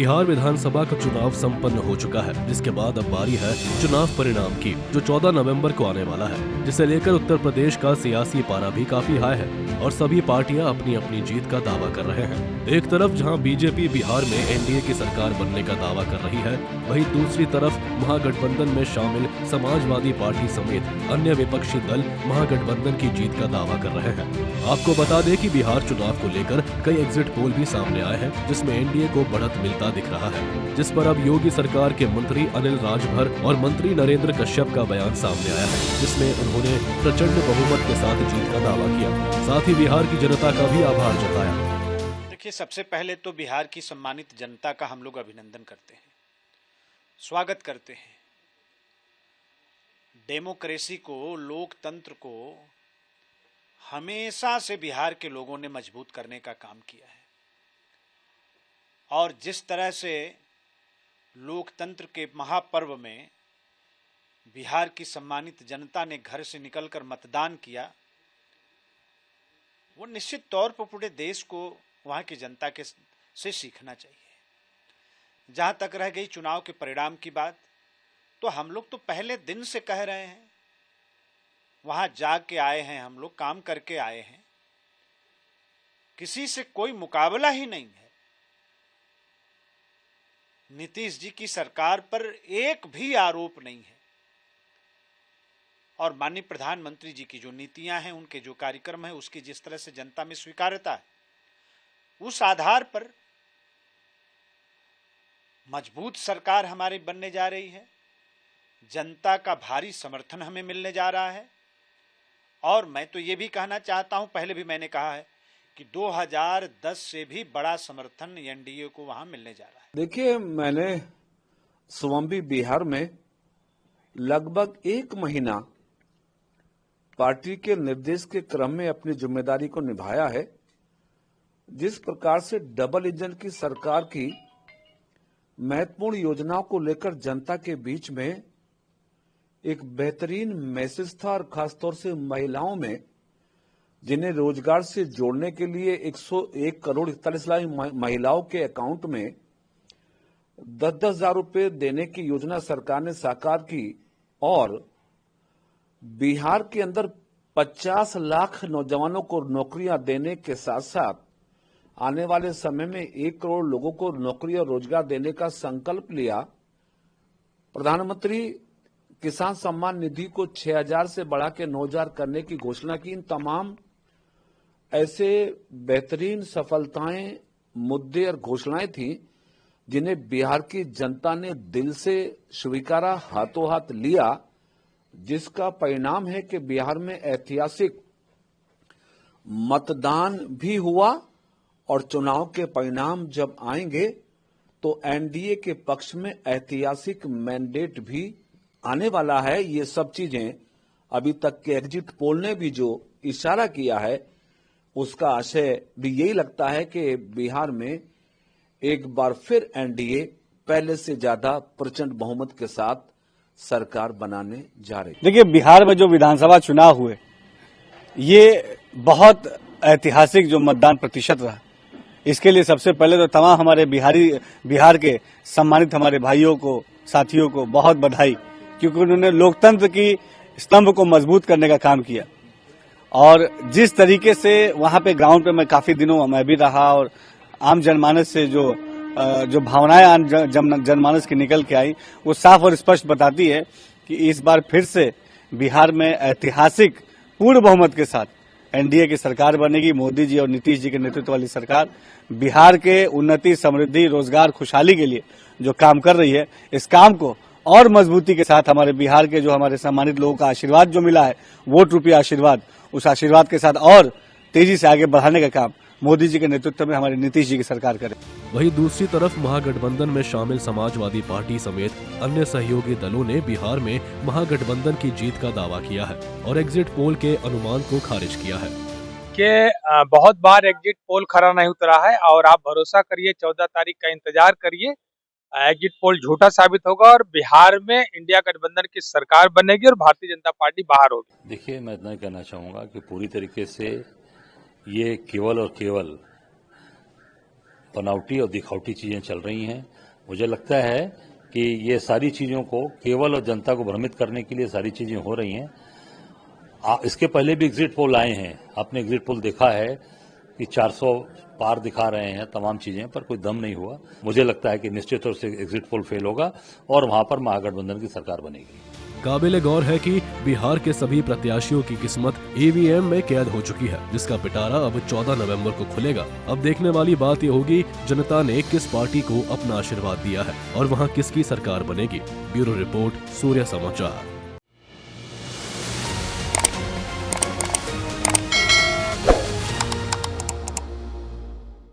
बिहार विधानसभा का चुनाव संपन्न हो चुका है, जिसके बाद अब बारी है चुनाव परिणाम की, जो 14 नवंबर को आने वाला है, जिसे लेकर उत्तर प्रदेश का सियासी पारा भी काफी हाई है और सभी पार्टियां अपनी अपनी जीत का दावा कर रहे हैं। एक तरफ जहां बीजेपी बिहार में एनडीए की सरकार बनने का दावा कर रही है, वहीं दूसरी तरफ महागठबंधन में शामिल समाजवादी पार्टी समेत अन्य विपक्षी दल महागठबंधन की जीत का दावा कर रहे हैं। आपको बता दें कि बिहार चुनाव को लेकर कई एग्जिट पोल भी सामने आए हैं, जिसमें एनडीए को बढ़त मिलता दिख रहा है, जिस पर अब योगी सरकार के मंत्री अनिल राजभर और मंत्री नरेंद्र कश्यप का बयान सामने आया है, जिसमें उन्होंने प्रचंड बहुमत के साथ जीत का दावा किया। साथ ही बिहार की जनता का भी आभार जताया। देखिए, सबसे पहले तो बिहार की सम्मानित जनता का हम लोग अभिनंदन करते हैं, स्वागत करते हैं। डेमोक्रेसी को, लोकतंत्र को हमेशा से बिहार के लोगों ने मजबूत करने का काम किया है और जिस तरह से लोकतंत्र के महापर्व में बिहार की सम्मानित जनता ने घर से निकलकर मतदान किया, वो निश्चित तौर पर पूरे देश को वहां की जनता के से सीखना चाहिए। जहां तक रह गई चुनाव के परिणाम की बात, तो हम लोग तो पहले दिन से कह रहे हैं, वहां जाग के आए हैं, हम लोग काम करके आए हैं, किसी से कोई मुकाबला ही नहीं है। नीतीश जी की सरकार पर एक भी आरोप नहीं है और माननीय प्रधानमंत्री जी की जो नीतियां हैं, उनके जो कार्यक्रम है, उसकी जिस तरह से जनता में स्वीकार्यता है, उस आधार पर मजबूत सरकार हमारी बनने जा रही है। जनता का भारी समर्थन हमें मिलने जा रहा है और मैं तो ये भी कहना चाहता हूं, पहले भी मैंने कहा है कि 2010 से भी बड़ा समर्थन एनडीए को वहां मिलने जा रहा है। देखिए, मैंने स्वामी बिहार में लगभग 1 महीना पार्टी के निर्देश के क्रम में अपनी जिम्मेदारी को निभाया है। जिस प्रकार से डबल इंजन की सरकार की महत्वपूर्ण योजनाओं को लेकर जनता के बीच में एक बेहतरीन मैसेज था और खासतौर से महिलाओं में, जिन्हें रोजगार से जोड़ने के लिए 101 करोड़ 41 लाख महिलाओं के अकाउंट में 10-10 हजार रुपये देने की योजना सरकार ने साकार की और बिहार के अंदर 50 लाख नौजवानों को नौकरियां देने के साथ साथ आने वाले समय में 1 करोड़ लोगों को नौकरी और रोजगार देने का संकल्प लिया। प्रधानमंत्री किसान सम्मान निधि को 6,000 से बढ़ा के 9,000 करने की घोषणा की। इन तमाम ऐसे बेहतरीन सफलताएं, मुद्दे और घोषणाएं थी जिन्हें बिहार की जनता ने दिल से स्वीकारा, हाथों हाथ लिया, जिसका परिणाम है कि बिहार में ऐतिहासिक मतदान भी हुआ और चुनाव के परिणाम जब आएंगे तो एनडीए के पक्ष में ऐतिहासिक मैंडेट भी आने वाला है। ये सब चीजें अभी तक के एग्जिट पोल ने भी जो इशारा किया है, उसका आशय भी यही लगता है कि बिहार में एक बार फिर एनडीए पहले से ज्यादा प्रचंड बहुमत के साथ सरकार बनाने जा रही है। देखिए, बिहार में जो विधानसभा चुनाव हुए, ये बहुत ऐतिहासिक जो मतदान प्रतिशत रहा, इसके लिए सबसे पहले तो तमाम हमारे बिहार के सम्मानित हमारे भाइयों को, साथियों को बहुत बधाई, क्योंकि उन्होंने लोकतंत्र की स्तंभ को मजबूत करने का काम किया। और जिस तरीके से वहां पे ग्राउंड पे मैं काफी दिनों मैं भी रहा और आम जनमानस से जो भावनाएं आम जनमानस की निकल के आई, वो साफ और स्पष्ट बताती है कि इस बार फिर से बिहार में ऐतिहासिक पूर्ण बहुमत के साथ एनडीए की सरकार बनेगी। मोदी जी और नीतीश जी के नेतृत्व वाली सरकार बिहार के उन्नति, समृद्धि, रोजगार, खुशहाली के लिए जो काम कर रही है, इस काम को और मजबूती के साथ हमारे बिहार के जो हमारे सम्मानित लोगों का आशीर्वाद जो मिला है, वोट रूपी आशीर्वाद, उस आशीर्वाद के साथ और तेजी से आगे बढ़ाने का काम मोदी जी के नेतृत्व में हमारे नीतीश जी की सरकार करे। वहीं दूसरी तरफ महागठबंधन में शामिल समाजवादी पार्टी समेत अन्य सहयोगी दलों ने बिहार में महागठबंधन की जीत का दावा किया है और एग्जिट पोल के अनुमान को खारिज किया है कि बहुत बार एग्जिट पोल खरा नहीं उतरा है और आप भरोसा करिए, 14 तारीख का इंतजार करिए, एग्जिट पोल झूठा साबित होगा और बिहार में इंडिया गठबंधन की सरकार बनेगी और भारतीय जनता पार्टी बाहर होगी। देखिए, मैं इतना कहना चाहूंगा कि पूरी तरीके से ये केवल और केवल बनावटी और दिखावटी चीजें चल रही हैं। मुझे लगता है कि ये सारी चीजों को केवल और जनता को भ्रमित करने के लिए सारी चीजें हो रही हैं। इसके पहले भी एग्जिट पोल आए हैं, आपने एग्जिट पोल देखा है कि 400 पार दिखा रहे हैं तमाम चीजें, पर कोई दम नहीं हुआ। मुझे लगता है कि निश्चित तौर से एग्जिट पोल फेल होगा और वहां पर महागठबंधन की सरकार बनेगी। काबिले गौर है कि बिहार के सभी प्रत्याशियों की किस्मत ईवीएम में कैद हो चुकी है, जिसका पिटारा अब 14 नवंबर को खुलेगा। अब देखने वाली बात ये होगी जनता ने किस पार्टी को अपना आशीर्वाद दिया है और वहां किसकी सरकार बनेगी। ब्यूरो रिपोर्ट, सूर्य समाचार।